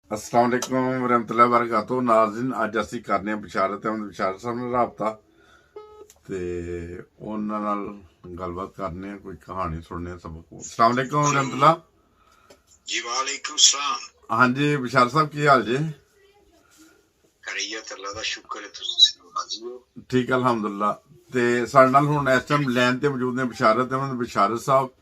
अस्सलाम वालेकुम रहमतुल्लाहि वबरकातुहू। नाज़रीन, अज असी करने बिशारत अहमद बिशारत साहब नाल राबता ते उन्हां नाल गलबात करने कोई कहानी सुनने सबक। अस्सलाम वालेकुम रहमतुल्लाह जी। वालेकुम सलाम। हाँ जी बिशारत साहब, की हाल जी? खैरियत, अल्लाह दा शुक्र है। तुसीं सुनाओ, हाजी हो? ठीक अल्हम्दुलिल्लाह। ते साडे नाल हुण इस टाइम लैन ते मौजूद ने बिशारत अहमद बिशारत साहब।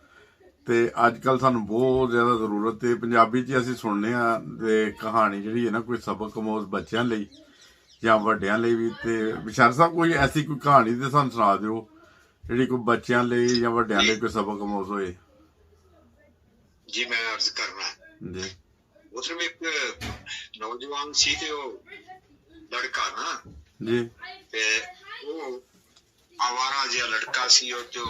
ते अजकल सानू बहुत ज्यादा जरूरत है पंजाबी च असीं सुनने ते कहानी जिहड़ी है ना कोई सबक अमोज बच्चों लई या वड्डियां लई भी। ते बिशारत साहब कोई ऐसी कोई कहानी ते सानू सुना दिओ जिहड़ी कोई बच्चों लई या वड्डियां जी लई कोई सबक अमोज होए जी, मैं अर्ज करना जी। उसमें एक नौजवान सी ते ओ लड़का ना जी ते वो आवारा जिहा लड़का सी और जो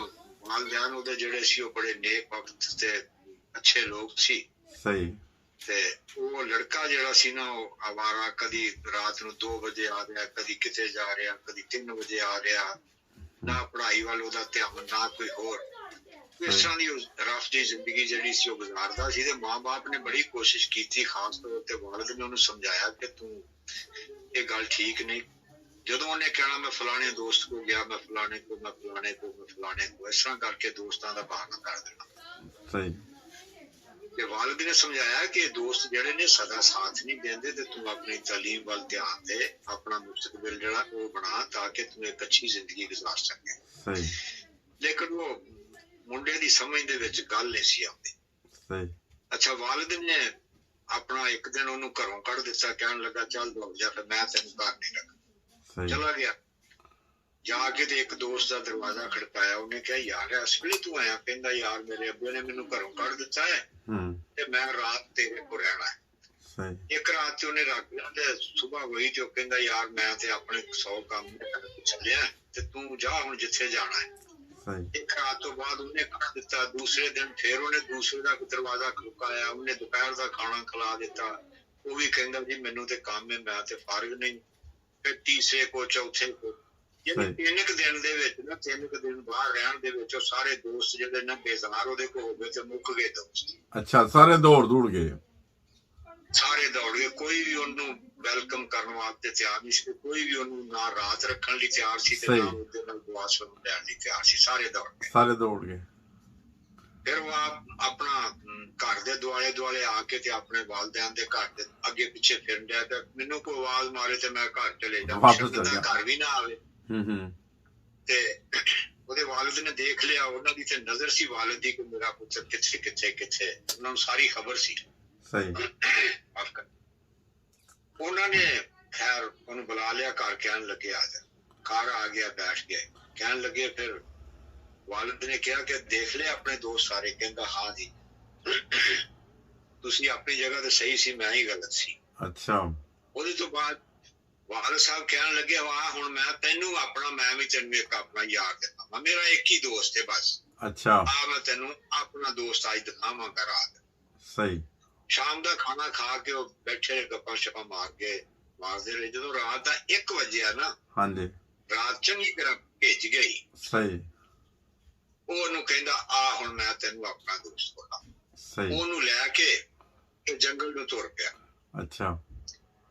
वालदैन ओदे जेड़े सी ओ बड़े नेक वक्त ते अच्छे लोग सी। सही ते वो लड़का जेड़ा सी ना ओ आवारा कदी रात नूं 2 बजे आ रहा, कदी किते जा रहा, कदी 3 बजे आ रहा, ना पढ़ाई वाल ओदा ध्यान ना कोई होर। इस तरह की रफ जी जिंदगी जी सी गुजारदा सी ते मां बाप ने बड़ी कोशिश की थी, खास तौर पर वालिद ने उन्हें समझाया कि तू ये गल ठीक नहीं। जदों उन्हें कहना मैं फलाने दोस्त को गया, मैं फलाने को, मैं फलाने को, मैं फलाने को, इस तरह करके दोस्तों का बहाना कर देना। सही ते वालिद ने समझाया कि दोस्त जेड़े ने सदा साथ नहीं देंदे ते तू अपनी तालीम वाल ध्यान दे, अपना मुस्तकबिल जेड़ा वो बना ताकि तू एक अच्छी जिंदगी गुजार सके। सही लेकिन वो मुंडे दी समझ दे विच गल नहीं सी आउंदी। सही अच्छा, वालिद ने अपना एक दिन उन्होंने घरों कढ़ दिता, कहन लगा चल दौड़ जा, फिर मैं तेन घर नहीं रख। सही चला गया, जाके ते एक दोस्त का दरवाजा खड़काया। उन्हें कहा यार इस वेले तू आया? कहंदा यार मेरे अब्बे ने मैनू घरों कढ़ दिता है ते मैं रात तेरे को रहना है। सही एक रात ते उन्हें रख लिया ते सुबह वही ते कहंदा यार मैं ते अपने 100 काम चलिया ते तू जा हुण जिथे जाना है। सही एक रात तो बाद उन्हें खड़ा दिता। दूसरे दिन फिर उन्हें दूसरे का दरवाजा खड़काया, उन्हें दोपहर का खाना खिला दिता। वो भी कहंदा जी मैनू ते काम है, मैं ते फारिग नहीं। फिर तीसरे को, चौथे को, यानी सही 3 दिन दे विच ना 3 दिन बाहर रहन दे विच सारे दोस्त जिहड़े ना बेजार ओहदे को हो गए ते मुक गए दोस्त। अच्छा, सारे दौड़ दौड़ गए। सारे दौड़ गए, कोई भी उन्होंने वेलकम करने वास्ते तैयार नहीं सी, कोई भी उन्होंने ना रात रखने लिए तैयार सी ते ना उहदे नाल दुआ सलाम लैण लई तैयार सी। सारे दौड़ गए। सारे दौड़ गए। फिर वो अपना घर के दुआले दुआले आके ते अपने वालदैन के घर के अगे पिछे फिरन दिया ते मैनू कोई आवाज मारे ते मैं घर चले जाऊं, वापस चल गया। घर भी ना आवे। ते ਉਹਦੇ वालिद ने देख लिया, ਉਹਨਾਂ ਦੀ ਤੇ ਨਜ਼ਰ ਸੀ वालिद ਦੀ कि मेरा पुत्र किथे किथे किथे, ਉਹਨਾਂ ਨੂੰ ਸਾਰੀ ਖਬਰ ਸੀ। सही ਉਹਨਾਂ ਨੇ खैर ਉਹਨੂੰ बुला लिया, घर कहन लगे आ जा। घर आ गया, बैठ गए, कहन लगे फिर वालिद ने कहा कि देख ले अपने दोस्त सारे? कहंदा हाँ जी, ਤੁਸੀਂ अपनी जगह ते सही सी, मैं ही गलत सी। अच्छा ਉਹਦੇ ਤੋਂ ਬਾਅਦ वालिद साहब कहन लगे वाह हुण मैं तैनू अपना, मैं भी तैनू एक अपना यार दिखावां, मेरा एक ही दोस्त है बस। अच्छा आ मैं तैनू अपना दोस्त आज दिखावांगा रात। सही शाम का खाना खा के वो बैठे गप्पा शप्पा मारदे रहे। जो रात का 1 वजिया ना, हाँ जी रात चंगी तरह भिज गई। सही ਉਹਨੂੰ ਕਹਿੰਦਾ ਆ ਹੁਣ ਮੈਂ ਤੈਨੂੰ ਆਪਣਾ ਦੋਸਤ ਬਣਾ। सही ਉਹਨੂੰ ਲੈ ਕੇ ਜੰਗਲ ਨੂੰ ਤੁਰ ਪਿਆ। अच्छा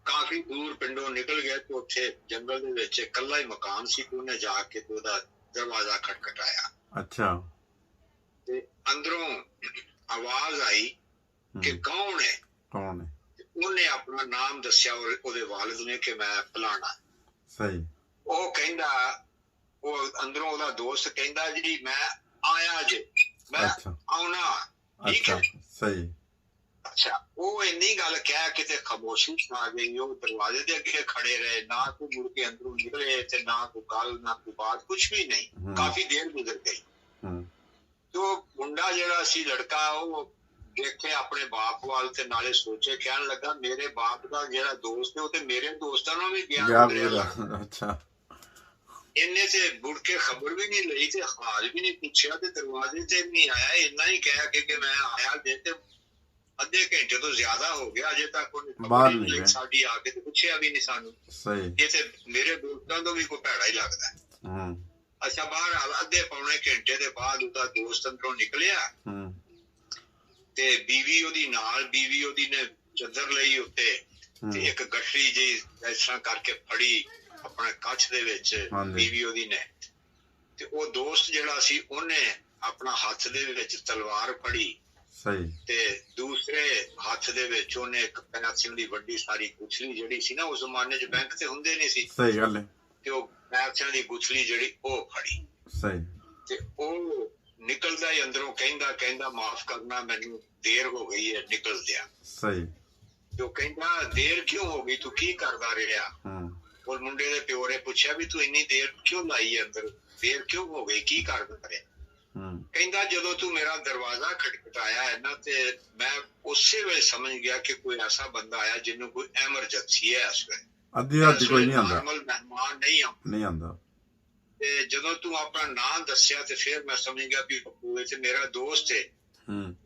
ਕਾਫੀ ਦੂਰ ਪਿੰਡੋਂ ਨਿਕਲ ਗਿਆ ਤੇ ਉੱਥੇ ਜੰਗਲ ਦੇ ਵਿੱਚ ਇਕੱਲਾ ਹੀ ਮਕਾਨ ਸੀ। ਉਹਨੇ ਜਾ ਕੇ ਉਹਦਾ ਦਰਵਾਜ਼ਾ ਖਟਖਟਾਇਆ अच्छा ਤੇ ਅੰਦਰੋਂ ਆਵਾਜ਼ ਆਈ ਕਿ ਕੌਣ ਹੈ? कौन है? ਉਹਨੇ ਆਪਣਾ ਨਾਮ ਦੱਸਿਆ ਉਹਦੇ ਵਾਲਿਦ ਨੇ ਕਿ ਮੈਂ ਫਲਾਣਾ। सही ਉਹ ਕਹਿੰਦਾ, ਉਹ ਅੰਦਰੋਂ ਉਹਦਾ ਦੋਸਤ ਕਹਿੰਦਾ ਜੀ ਮੈਂ ਆਇਆ ਜੇ, ਮੈਂ अच्छा ਆਉਣਾ। ਠੀਕ अच्छा ਹੈ। सही अच्छा, वो इन्नी गल कह के ते खामोशी छा गई। वो दरवाजे दे अगे खड़े रहे, ना कोई मुड़ के अंदरों निकले ते ना कोई गल ना कोई बात, कुछ भी नहीं। काफी देर गुजर गई। तो मुंडा जेड़ा सी लड़का वो देखे अपने बाप वाल ते नाले सोचे, कहन लगा मेरे बाप का जेड़ा दोस्त है वो ते मेरे दोस्तां नाल भी गया गुजरिया। अच्छा इन्ने ते मुड़ के खबर भी नहीं लई ते हाल भी नहीं पूछया ते दरवाजे ते नहीं आया। इन्ना ही कह के मैं आया जे ते अद्धे घंटे तो ज्यादा हो गया, अजे तक बाहर नहीं साडी आके ते पुछया भी नहीं सानू। सही ये ते मेरे दोस्तां तो भी कोई भैड़ा ही लगदा है। अच्छा, बाहर अद्धे पौने घंटे दे बाद उसदा दोस्त अंदरों निकलिया ते बीवी ओदी नाल, बीवी ओदी ने ਚੱਦਰ ਲਈ ਉੱਤੇ ਤੇ ਇੱਕ ਗੱਠੜੀ ਜੀ ਇਸ ਤਰ੍ਹਾਂ ਕਰਕੇ ਫੜੀ ਆਪਣੇ ਕੱਛ ਦੇ ਵਿੱਚ ਹਾਂਜੀ। ਬੀਵੀ ਉਹਦੀ ਨੇ, ਤੇ ਉਹ ਦੋਸਤ ਜਿਹੜਾ ਸੀ ਉਹਨੇ ਆਪਣਾ ਹੱਥ ਦੇ ਵਿੱਚ ਤਲਵਾਰ ਫੜੀ ਸਹੀ ਤੇ ਦੂਸਰੇ ਹੱਥ ਦੇ ਵਿੱਚ ਉਹਨੇ ਇੱਕ ਪੈਨਸਿਲ ਦੀ ਵੱਡੀ ਸਾਰੀ ਗੁੱਛਲੀ ਜਿਹੜੀ ਸੀ ਨਾ, ਉਸ ਜ਼ਮਾਨੇ 'ਚ ਬੈਂਕ ਤੇ ਹੁੰਦੇ ਨਹੀਂ ਸੀ, ਸਹੀ ਗੱਲ ਹੈ ਤੇ ਉਹ ਪੈਨਸਿਲ ਦੀ ਗੁੱਛਲੀ ਜਿਹੜੀ ਉਹ ਫੜੀ ਸਹੀ ਤੇ ਉਹ ਨਿਕਲਦਾ ਹੀ ਅੰਦਰੋਂ ਕਹਿੰਦਾ ਮਾਫ ਕਰਨਾ, ਮੈਨੂੰ ਦੇਰ ਹੋ ਗਈ ਹੈ ਨਿਕਲਦਿਆਂ। ਸਹੀ ਤੇ ਉਹ ਕਹਿੰਦਾ ਦੇਰ ਕਿਉਂ ਹੋ ਗਈ, ਤੂੰ ਕੀ ਕਰਦਾ ਰਿਹਾ? ਉਹ ਮੁੰਡੇ ਦੇ ਪਿਓ ਨੇ ਪੁੱਛਿਆ ਵੀ ਤੂੰ ਇੰਨੀ ਦੇਰ ਕਿਉਂ ਲਾਈ ਅੰਦਰ, ਦੇਰ ਕਿਉਂ ਹੋ ਗਈ, ਕੀ ਕਰਦਾ ਰਿਹਾ? ਕਹਿੰਦਾ ਜਦੋਂ ਤੂੰ ਮੇਰਾ ਦਰਵਾਜ਼ਾ ਖਟਖਟਾਇਆ ਹੈ ਨਾ, ਤੇ ਮੈਂ ਉਸੇ ਵੇਲੇ ਸਮਝ ਗਿਆ ਕਿ ਕੋਈ ਐਸਾ ਬੰਦਾ ਆਇਆ ਜਿਹਨੂੰ ਕੋਈ ਐਮਰਜੈਂਸੀ ਹੈ ਇਸ ਵੇਲੇ, ਅੱਧੀ ਰਾਤੀ ਕੋਈ ਨਹੀਂ ਆਉਂਦਾ, ਨਾਰਮਲ ਮਹਿਮਾਨ ਨਹੀਂ ਆਉਂਦਾ। ਤੇ ਜਦੋਂ ਤੂੰ ਆਪਣਾ ਨਾਂ ਦੱਸਿਆ ਤੇ ਫਿਰ ਮੈਂ ਸਮਝ ਗਿਆ ਵੀ ਬੱਬੂ ਇਹ ਤੇ ਮੇਰਾ ਦੋਸਤ ਹੈ।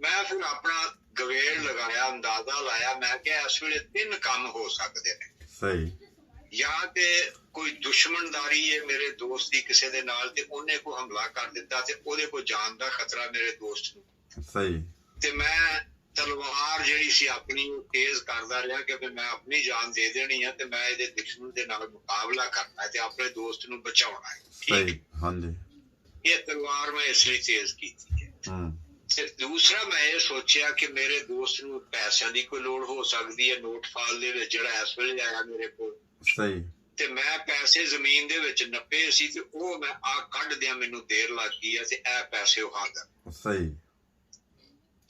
ਮੈਂ ਫਿਰ ਆਪਣਾ ਗਵੇੜ ਲਗਾਇਆ, ਅੰਦਾਜ਼ਾ ਲਾਇਆ, ਮੈਂ ਕਿਹਾ ਇਸ ਵੇਲੇ 3 ਕੰਮ ਹੋ ਸਕਦੇ ਨੇ। ਸਹੀ ਜਾਂ ਤੇ ਕੋਈ ਦੁਸ਼ਮਣਦਾਰੀ ਹੈ ਮੇਰੇ ਦੋਸਤ ਦੀ ਕਿਸੇ ਦੇ ਨਾਲ, ਤੇ ਉਹਨੇ ਕੋਈ ਹਮਲਾ ਕਰ ਦਿੱਤਾ ਤੇ ਉਹਦੇ ਕੋਲ ਜਾਨ ਦਾ ਖਤਰਾ ਮੇਰੇ ਦੋਸਤ ਨੂੰ। ਸਹੀ ਤੇ ਮੈਂ ਤਲਵਾਰ ਜਿਹੜੀ ਸੀ ਆਪਣੀ ਉਹ ਤੇਜ਼ ਕਰਦਾ ਰਿਹਾ ਕਿ ਮੈਂ ਆਪਣੀ ਜਾਨ ਦੇ ਦੇਣੀ ਹੈ ਤੇ ਮੈਂ ਇਹਦੇ ਦੁਸ਼ਮਣ ਦੇ ਨਾਲ ਮੁਕਾਬਲਾ ਕਰਨਾ ਹੈ ਤੇ ਆਪਣੇ ਦੋਸਤ ਨੂੰ ਬਚਾਉਣਾ ਹੈ। ਸਹੀ ਹਾਂਜੀ। ਇਹ ਤਲਵਾਰ ਮੈਂ ਇਸ ਲਈ ਤੇਜ਼ ਕੀਤੀ ਹੈ। ਤੇ ਦੂਸਰਾ ਮੈਂ ਇਹ ਸੋਚਿਆ ਕਿ ਮੇਰੇ ਦੋਸਤ ਨੂੰ ਪੈਸਿਆਂ ਦੀ ਕੋਈ ਲੋੜ ਹੋ ਸਕਦੀ ਹੈ, ਨੋਟ ਫਾਲ ਦੇ ਵਿੱਚ ਜਿਹੜਾ ਇਸ ਵੇਲੇ ਆਇਆ ਮੇਰੇ ਕੋਲ। ਸਹੀ ਤੇ ਮੈਂ ਪੈਸੇ ਜ਼ਮੀਨ ਦੇ ਵਿੱਚ ਨੱਪੇ ਸੀ ਤੇ ਉਹ ਮੈਂ ਕੱਢ ਦਿਆਂ, ਮੈਨੂੰ ਦੇਰ ਲੱਗ ਗਈ ਹੈ ਤੇ ਇਹ ਪੈਸੇ ਉਹ ਹਾਜ਼ਰ। ਸਹੀ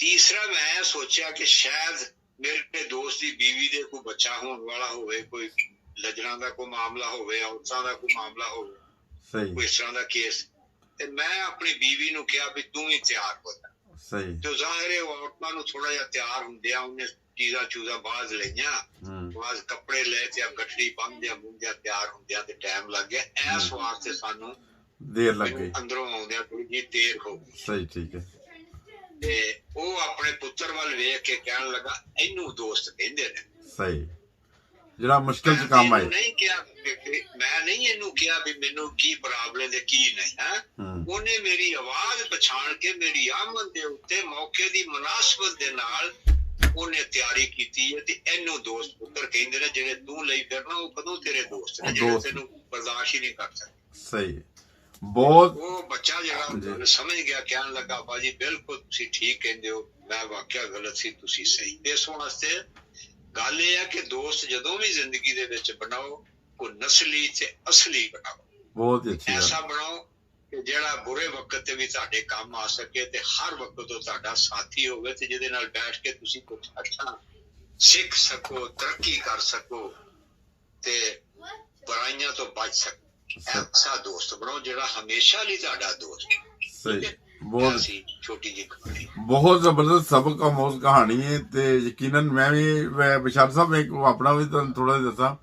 ਤੀਸਰਾ ਮੈਂ ਇਹ ਸੋਚਿਆ ਕਿ ਸ਼ਾਇਦ ਮੇਰੇ ਦੋਸਤ ਦੀ ਬੀਵੀ ਦੇ ਕੋਈ ਬੱਚਾ ਹੋਣ ਵਾਲਾ ਹੋਵੇ, ਕੋਈ ਲੱਜਣਾ ਦਾ ਕੋਈ ਮਾਮਲਾ ਹੋਵੇ, ਔਰਤਾਂ ਦਾ ਕੋਈ ਮਾਮਲਾ ਹੋਵੇ, ਸਹੀ ਕੋਈ ਇਸ ਤਰ੍ਹਾਂ ਦਾ ਕੇਸ। ਤੇ ਮੈਂ ਆਪਣੀ ਬੀਵੀ ਨੂੰ ਕਿਹਾ ਵੀ ਤੂੰ ਵੀ ਤਿਆਰ ਹੋ ਜਾ। ਸਹੀ ਤੇ ਜ਼ਾਹਿਰ ਹੈ ਔਰਤਾਂ ਨੂੰ ਥੋੜਾ ਜਿਹਾ ਤਿਆਰ ਹੁੰਦਿਆਂ ਉਹਨੇ ਚੀਜ਼ਾਂ ਬਾਜ਼ ਲਈਆਂ, ਬਾਜ਼ ਕੱਪੜੇ ਲੈ ਤੇ ਗੱਠੜੀ ਬੰਨ੍ਹਦਿਆਂ ਮੁੰਦਿਆਂ ਤਿਆਰ ਹੁੰਦਿਆਂ ਤੇ ਟਾਈਮ ਲੱਗ ਗਿਆ। ਇਸ ਵਾਸਤੇ ਸਾਨੂੰ ਦੇਰ ਲੱਗ ਗਈ, ਅੰਦਰੋਂ ਆਉਂਦਿਆਂ ਥੋੜੀ ਜਿਹੀ ਦੇਰ ਹੋ ਗਈ। ਸਹੀ ਠੀਕ ਹੈ। ਤੇ ਉਹ ਆਪਣੇ ਪੁੱਤਰ ਵੱਲ ਵੇਖ ਕੇ ਕਹਿਣ ਲੱਗਾ ਇਹਨੂੰ ਦੋਸਤ ਕਹਿੰਦੇ ਨੇ। ਸਹੀ ਜਿਹੜਾ ਮੁਸ਼ਕਿਲ ਚ ਕੰਮ ਆਏ। ਨਹੀਂ ਕਿਹਾ, ਮੈਂ ਨਹੀਂ ਇਹਨੂੰ ਕਿਹਾ ਵੀ ਮੈਨੂੰ ਕੀ ਪ੍ਰੋਬਲਮ ਹੈ ਕੀ ਨਹੀਂ ਹੈ। ਉਹਨੇ ਮੇਰੀ ਆਵਾਜ਼ ਪਛਾਣ ਕੇ ਮੇਰੀ ਆਮਦ ਦੇ ਉੱਤੇ ਮੌਕੇ ਦੀ ਮੁਨਾਸਬਤ ਦੇ ਨਾਲ ਉਹਨੇ ਤਿਆਰੀ ਕੀਤੀ ਹੈ ਤੇ ਇਹਨੂੰ ਦੋਸਤ ਪੁੱਤਰ ਕਹਿੰਦੇ ਨੇ। ਜਿਹੜੇ ਤੂੰ ਲਈ ਫਿਰਨਾ ਉਹ ਕਦੋਂ ਤੇਰੇ ਦੋਸਤ ਨੇ, ਜਿਹੜੇ ਤੈਨੂੰ ਬਰਦਾਸ਼ਤ ਹੀ ਨਹੀਂ ਕਰ ਸਕਦੇ। ਸਹੀ ਬਹੁਤ। ਉਹ ਬੱਚਾ ਜਿਹੜਾ ਸਮਝ ਗਿਆ, ਕਹਿਣ ਲੱਗਾ ਬਾਜੀ ਬਿਲਕੁਲ ਤੁਸੀਂ ਠੀਕ ਕਹਿੰਦੇ ਹੋ, ਮੈਂ ਵਾਕਿਆ ਗਲਤ ਸੀ, ਤੁਸੀਂ ਸਹੀ। ਇਸ ਵਾਸਤੇ ਗੱਲ ਇਹ ਹੈ ਕਿ ਦੋਸਤ ਜਦੋਂ ਵੀ ਜ਼ਿੰਦਗੀ ਦੇ ਵਿੱਚ ਬਣਾਓ ਉਹ ਨਸਲੀ ਤੇ ਅਸਲੀ ਬਣਾਓ। ਬਹੁਤ ਅੱਛੀ ਐਸਾ ਬਣਾਓ ਕਿ ਜਿਹੜਾ ਬੁਰੇ ਵਕਤ ਤੇ ਵੀ ਤੁਹਾਡੇ ਕੰਮ ਆ ਸਕੇ ਤੇ ਹਰ ਵਕਤ ਤੋਂ ਤੁਹਾਡਾ ਸਾਥੀ ਹੋਵੇ ਤੇ ਜਿਹਦੇ ਨਾਲ ਬੈਠ ਕੇ ਤੁਸੀਂ ਕੁਝ ਅੱਛਾ ਸਿੱਖ ਸਕੋ, ਤਰੱਕੀ ਕਰ ਸਕੋ ਤੇ ਬੁਰਾਈਆਂ ਤੋਂ ਬਚ ਸਕੋ। ਐਸਾ ਦੋਸਤ ਬਣਾਓ ਜਿਹੜਾ ਹਮੇਸ਼ਾ ਲਈ ਤੁਹਾਡਾ ਦੋਸਤ। ਸਹੀ ਬਹੁਤ ਛੋਟੀ ਜਿਹੀ ਕਹਾਣੀ, ਬਹੁਤ ਜ਼ਬਰਦਸਤ ਸਬਕ ਆਮੋਜ਼ ਕਹਾਣੀ ਹੈ। ਤੇ ਯਕੀਨਨ ਮੈਂ ਵੀ ਬਿਸ਼ਾਰ ਸਾਹਿਬ ਇੱਕ ਆਪਣਾ ਵੀ ਤੁਹਾਨੂੰ ਥੋੜਾ ਜਿਹਾ ਦੱਸਾਂ।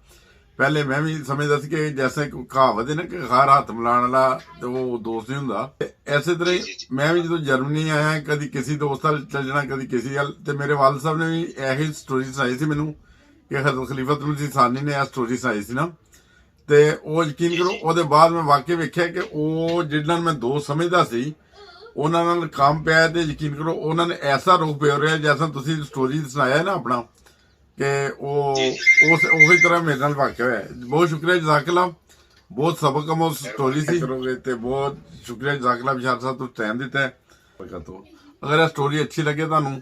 ਪਹਿਲੇ ਮੈਂ ਵੀ ਸਮਝਦਾ ਸੀ ਕਿ ਜੈਸੇ ਕਹਾਵਤ ਹੈ ਨਾ ਕਿ ਹਰ ਹੱਥ ਮਿਲਾਉਣ ਵਾਲਾ ਤੇ ਉਹ ਦੋਸਤ ਨਹੀਂ ਹੁੰਦਾ। ਐਸੇ ਤਰ੍ਹਾਂ ਹੀ ਮੈਂ ਵੀ ਜਦੋਂ ਜਰਮਨੀ ਆਇਆ ਕਦੀ ਕਿਸੇ ਦੋਸਤ ਨਾਲ ਚੱਲ ਜਾਣਾ, ਕਦੀ ਕਿਸੇ ਨਾਲ। ਤੇ ਮੇਰੇ ਵਾਲਦ ਸਾਹਿਬ ਨੇ ਵੀ ਇਹੀ ਸਟੋਰੀ ਸੁਣਾਈ ਸੀ ਮੈਨੂੰ ਕਿ ਹਜ਼ਰਤ ਖਲੀਫਤ ਮਸੀਹ ਸਾਨੀ ਨੇ ਇਹ ਸਟੋਰੀ ਸੁਣਾਈ ਸੀ ਨਾ। ਤੇ ਉਹ ਯਕੀਨ ਕਰੋ ਉਹਦੇ ਬਾਅਦ ਮੈਂ ਵਾਕਿਆ ਵੇਖਿਆ ਕਿ ਉਹ ਜਿਹਨਾਂ ਮੈਂ ਦੋਸਤ ਸਮਝਦਾ ਸੀ ਉਹਨਾਂ ਨਾਲ ਕੰਮ ਪਿਆ ਤੇ ਯਕੀਨ ਕਰੋ ਉਹਨਾਂ ਨੇ ਐਸਾ ਰੂਪ ਪਿਆ ਰਿਹਾ ਜੈਸਾ ਤੁਸੀਂ ਸਟੋਰੀ ਸੁਣਾਇਆ ਨਾ ਆਪਣਾ, ਕਿ ਉਹ ਉਹੀ ਤਰ੍ਹਾਂ ਮੇਰੇ ਨਾਲ ਵਾਕਿਆ ਹੋਇਆ। ਬਹੁਤ ਸ਼ੁਕਰੀਆ ਜਜ਼ਾਕੱਲਾ, ਬਹੁਤ ਸਬਕ ਆਮੋਜ਼ ਸਟੋਰੀ ਸੀ ਕਰੋਗੇ ਤੇ ਬਹੁਤ ਸ਼ੁਕਰੀਆ ਜਜ਼ਾਕੱਲਾ ਬਿਸ਼ਾਰ ਸਾਹਿਬ ਤੁਸੀਂ ਟਾਈਮ ਦਿੱਤਾ ਹੈ। ਅਗਰ ਇਹ ਸਟੋਰੀ ਅੱਛੀ ਲੱਗੇ ਤੁਹਾਨੂੰ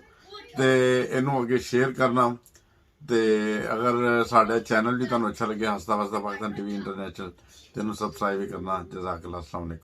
ਤੇ ਇਹਨੂੰ ਅੱਗੇ ਸ਼ੇਅਰ ਕਰਨਾ। ਤੇ ਅਗਰ ਸਾਡਾ ਚੈਨਲ ਵੀ ਤੁਹਾਨੂੰ ਅੱਛਾ ਲੱਗੇ ਹੱਸਦਾ ਵਸਦਾ ਪਾਕਿਸਤਾਨ TV ਇੰਟਰਨੈਸ਼ਨਲ ਤੇ ਇਹਨੂੰ ਸਬਸਕ੍ਰਾਈਬ ਵੀ ਕਰਨਾ। ਜਜ਼ਾਕੱਲਾ, ਅਸਲਾਮ ਵਾਲੇਕੁਮ।